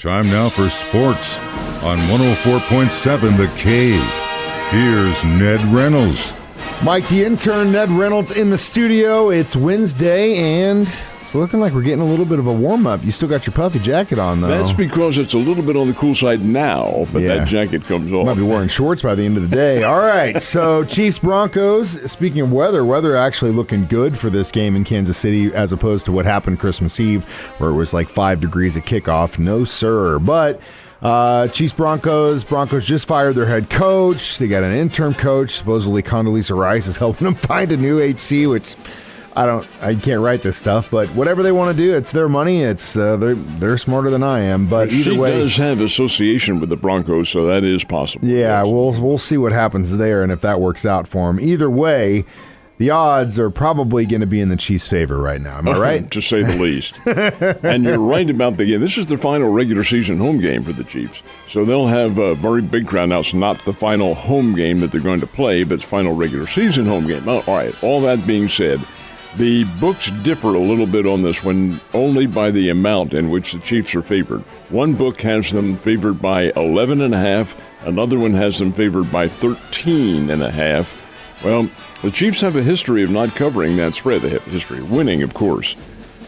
Time now for sports on 104.7 The Cave. Here's Ned Reynolds. Mike, the intern, Ned Reynolds in the studio. It's Wednesday, and it's looking like we're getting a little bit of a warm-up. You still got your puffy jacket on, though. That's because it's a little bit on the cool side now, but that jacket comes off. Might be wearing shorts by the end of the day. All right, so Chiefs-Broncos. Speaking of weather actually looking good for this game in Kansas City as opposed to what happened Christmas Eve, where it was like 5 degrees at kickoff. No, sir. But Chiefs-Broncos just fired their head coach. They got an interim coach. Supposedly Condoleezza Rice is helping them find a new HC, which I can't write this stuff, but whatever they want to do, it's their money. It's they're smarter than I am. But either way, she does have association with the Broncos, so that is possible. Yeah, we'll see what happens there and if that works out for them. Either way, the odds are probably going to be in the Chiefs' favor right now. Am I right? To say the least. And you're right about the game. This is the final regular season home game for the Chiefs. So they'll have a very big crowd. Now, it's not the final home game that they're going to play, but it's final regular season home game. All right, all that being said, the books differ a little bit on this one, only by the amount in which the Chiefs are favored. One book has them favored by 11.5. Another one has them favored by 13.5. Well, the Chiefs have a history of not covering that spread. They have a history of winning, of course.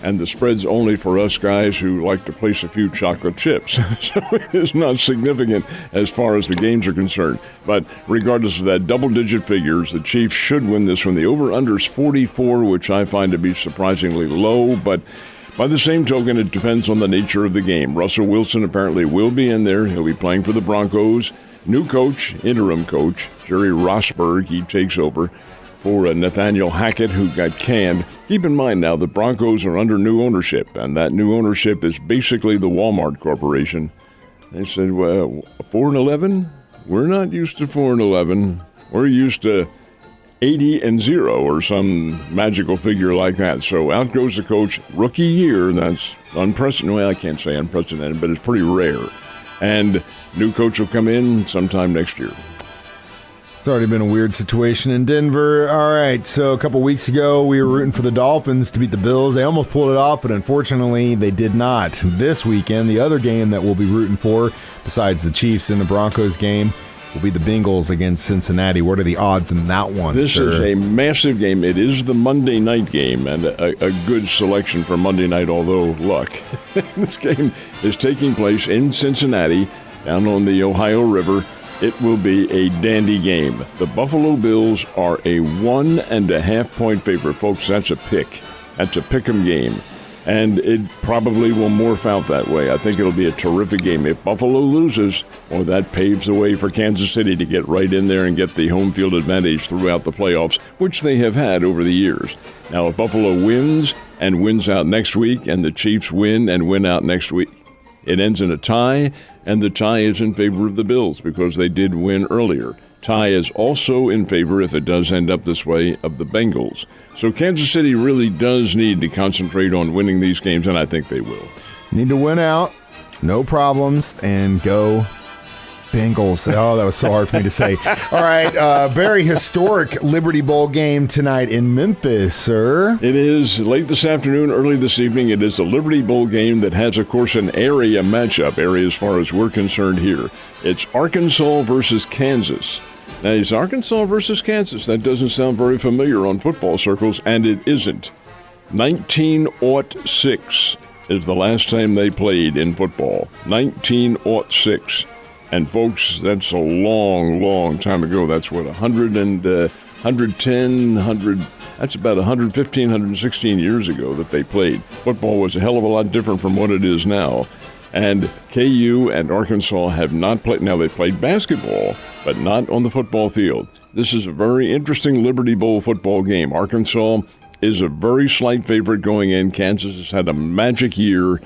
And the spread's only for us guys who like to place a few chocolate chips. So it is not significant as far as the games are concerned. But regardless of that, double-digit figures, the Chiefs should win this one. The over-under's 44, which I find to be surprisingly low. But by the same token, it depends on the nature of the game. Russell Wilson apparently will be in there. He'll be playing for the Broncos. New coach, interim coach, Jerry Rosburg, he takes over for Nathaniel Hackett, who got canned. Keep in mind now, the Broncos are under new ownership, and that new ownership is basically the Walmart Corporation. They said, well, 4-11? We're not used to 4-11. We're used to 80-0 or some magical figure like that. So out goes the coach. Rookie year, that's unprecedented. Well, I can't say unprecedented, but it's pretty rare. And new coach will come in sometime next year. It's already been a weird situation in Denver. All right, so a couple weeks ago, we were rooting for the Dolphins to beat the Bills. They almost pulled it off, but unfortunately, they did not. This weekend, the other game that we'll be rooting for, besides the Chiefs and the Broncos game, will be the Bengals against Cincinnati. What are the odds in that one, This is a massive game. It is the Monday night game, and a good selection for Monday night, although luck. This game is taking place in Cincinnati, down on the Ohio River. It will be a dandy game. The Buffalo Bills are a 1.5-point favorite. Folks, that's a pick. That's a pick-em game. And it probably will morph out that way. I think it'll be a terrific game. If Buffalo loses, well, that paves the way for Kansas City to get right in there and get the home field advantage throughout the playoffs, which they have had over the years. Now, if Buffalo wins and wins out next week, and the Chiefs win and win out next week, it ends in a tie, and the tie is in favor of the Bills because they did win earlier. Tie is also in favor, if it does end up this way, of the Bengals. So Kansas City really does need to concentrate on winning these games, and I think they will. Need to win out, no problems, and go Bengals. Oh, that was so hard for me to say. All right, very historic Liberty Bowl game tonight in Memphis, sir. It is late this afternoon, early this evening. It is a Liberty Bowl game that has, of course, an area matchup, area as far as we're concerned here. It's Arkansas versus Kansas. Now, it's Arkansas versus Kansas. That doesn't sound very familiar on football circles, and it isn't. 1906 is the last time they played in football. 1906. And, folks, that's a long, long time ago. That's, what, 110, 100, that's about 115, 116 years ago that they played. Football was a hell of a lot different from what it is now. And KU and Arkansas have not played. Now, they played basketball, but not on the football field. This is a very interesting Liberty Bowl football game. Arkansas is a very slight favorite going in. Kansas has had a magic year.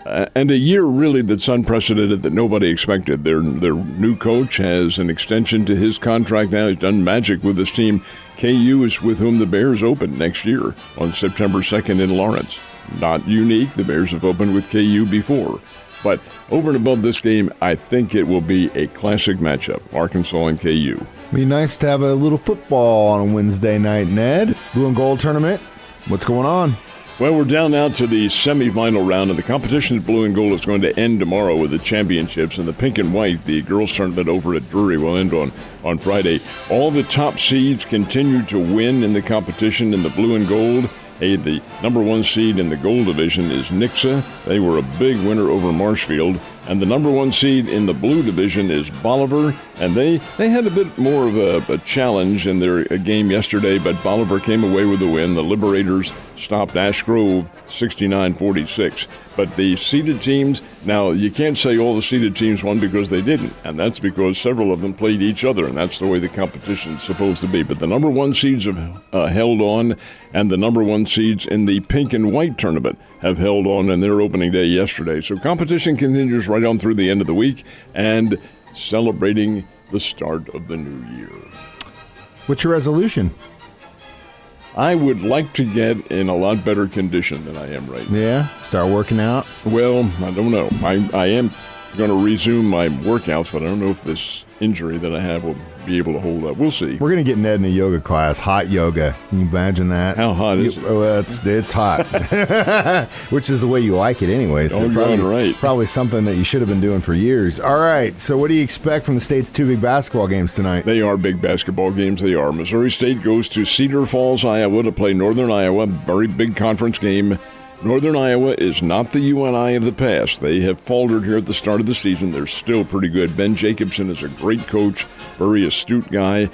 And a year, really, that's unprecedented that nobody expected. Their new coach has an extension to his contract now. He's done magic with this team. KU is with whom the Bears open next year on September 2nd in Lawrence. Not unique. The Bears have opened with KU before. But over and above this game, I think it will be a classic matchup, Arkansas and KU. Be nice to have a little football on a Wednesday night, Ned. Blue and gold tournament. What's going on? Well, we're down now to the semifinal round, and the competition at blue and gold is going to end tomorrow with the championships. And the pink and white, the girls' tournament over at Drury, will end on Friday. All the top seeds continue to win in the competition in the blue and gold. Hey, the number 1 seed in the gold division is Nixa. They were a big winner over Marshfield. And the number 1 seed in the blue division is Bolivar. And they had a bit more of a challenge in their game yesterday, but Bolivar came away with the win. The Liberators stopped Ash Grove 69-46. But the seeded teams, now you can't say all the seeded teams won because they didn't. And that's because several of them played each other, and that's the way the competition's supposed to be. But the number 1 seeds have held on, and the number 1 seeds in the pink and white tournament have held on in their opening day yesterday. So competition continues right on through the end of the week and celebrating the start of the new year. What's your resolution? I would like to get in a lot better condition than I am right now. Yeah? Start working out? Well, I don't know. I am going to resume my workouts, but I don't know if this injury that I have will be able to hold up. We'll see. We're going to get Ned in a yoga class, hot yoga. Can you imagine that? How hot is it? Well, it's hot, which is the way you like it anyway. So probably something that you should have been doing for years. All right, so what do you expect from the state's 2 big basketball games tonight? They are big basketball games. They are. Missouri State goes to Cedar Falls, Iowa to play Northern Iowa. Very big conference game. Northern Iowa is not the UNI of the past. They have faltered here at the start of the season. They're still pretty good. Ben Jacobson is a great coach, very astute guy.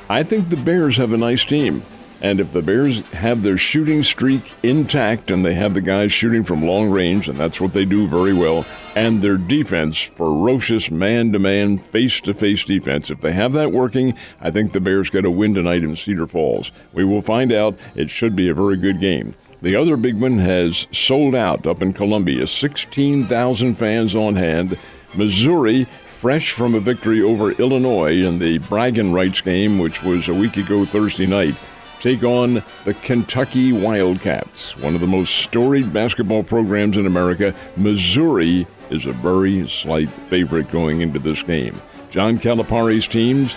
I think the Bears have a nice team. And if the Bears have their shooting streak intact and they have the guys shooting from long range, and that's what they do very well, and their defense, ferocious man-to-man, face-to-face defense, if they have that working, I think the Bears get a win tonight in Cedar Falls. We will find out. It should be a very good game. The other big one has sold out up in Columbia. 16,000 fans on hand. Missouri, fresh from a victory over Illinois in the bragging rights game, which was a week ago Thursday night, take on the Kentucky Wildcats, one of the most storied basketball programs in America. Missouri is a very slight favorite going into this game. John Calipari's teams,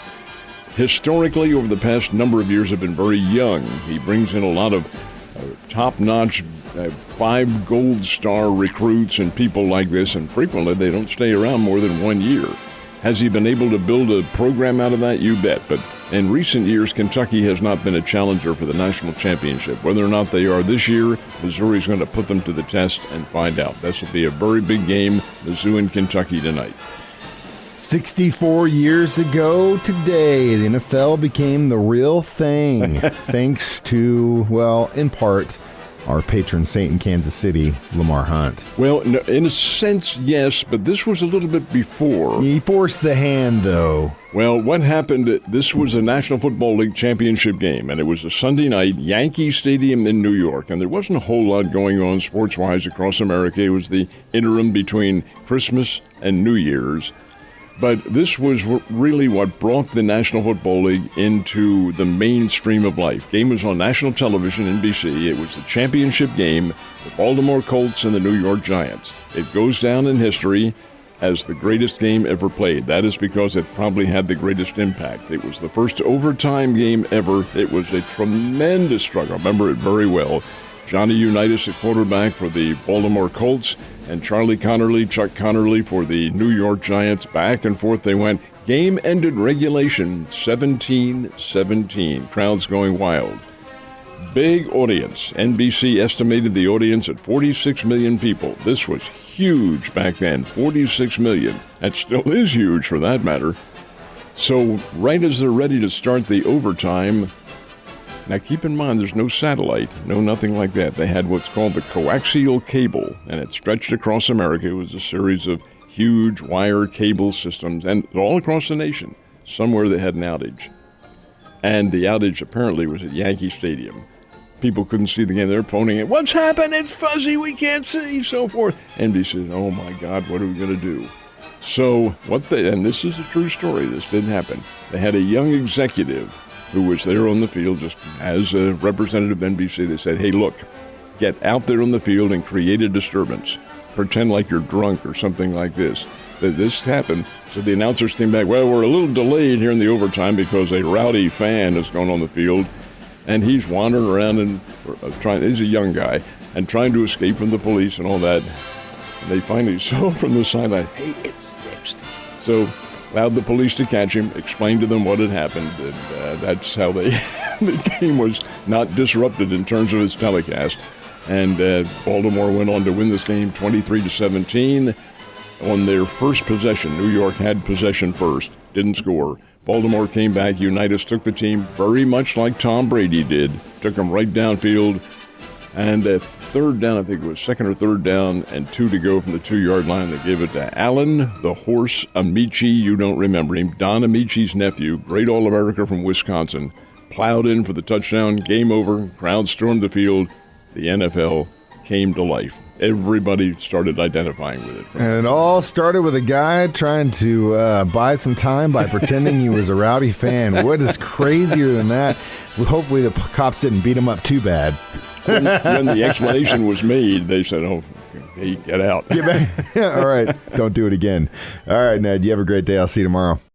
historically over the past number of years, have been very young. He brings in a lot of top-notch 5 gold star recruits and people like this, and frequently they don't stay around more than 1 year. Has he been able to build a program out of that? You bet. But in recent years, Kentucky has not been a challenger for the national championship. Whether or not they are this year, Missouri's going to put them to the test and find out. This will be a very big game, Mizzou and Kentucky tonight. 64 years ago today, the NFL became the real thing, thanks to, well, in part, our patron saint in Kansas City, Lamar Hunt. Well, no, in a sense, yes, but this was a little bit before. He forced the hand, though. Well, what happened, this was a National Football League championship game, and it was a Sunday night, Yankee Stadium in New York, and there wasn't a whole lot going on sports-wise across America. It was the interim between Christmas and New Year's. But this was really what brought the National Football League into the mainstream of life. Game was on national television, NBC. It was the championship game, the Baltimore Colts and the New York Giants. It goes down in history as the greatest game ever played. That is because it probably had the greatest impact. It was the first overtime game ever. It was a tremendous struggle. I remember it very well. Johnny Unitas at quarterback for the Baltimore Colts, and Charlie Connerly, Chuck Connerly for the New York Giants. Back and forth they went. Game ended regulation 17-17. Crowds going wild. Big audience. NBC estimated the audience at 46 million people. This was huge back then, 46 million. That still is huge for that matter. So right as they're ready to start the overtime, now keep in mind there's no satellite, no nothing like that. They had what's called the coaxial cable, and it stretched across America. It was a series of huge wire cable systems, and all across the nation. Somewhere they had an outage. And the outage apparently was at Yankee Stadium. People couldn't see the game. They're phoning it. What's happened? It's fuzzy. We can't see, so forth. NBC said, oh my God, what are we going to do? So and this is a true story. This didn't happen. They had a young executive who was there on the field just as a representative of NBC. They said, hey, look, get out there on the field and create a disturbance. Pretend like you're drunk or something like this. This happened. So the announcers came back, well, we're a little delayed here in the overtime because a rowdy fan has gone on the field, and he's wandering around and he's a young guy, and trying to escape from the police and all that. And they finally saw from the sideline, hey, it's fixed. So allowed the police to catch him, explained to them what had happened, and that's how the game was not disrupted in terms of its telecast. And Baltimore went on to win this game 23-17. On their first possession, New York had possession first, didn't score. Baltimore came back. Unitas took the team very much like Tom Brady did, took them right downfield. And at third down, I think it was second or third down, and 2 to go from the 2-yard line, they gave it to Allen, the horse Amici. You don't remember him. Don Amici's nephew, great All-America from Wisconsin, plowed in for the touchdown. Game over. Crowd stormed the field. The NFL came to life. Everybody started identifying with it. And it all started with a guy trying to buy some time by pretending he was a Rowdy fan. What is crazier than that? Hopefully the cops didn't beat him up too bad. When the explanation was made, they said, oh, hey, get out. Get back. All right. Don't do it again. All right, Ned. You have a great day. I'll see you tomorrow.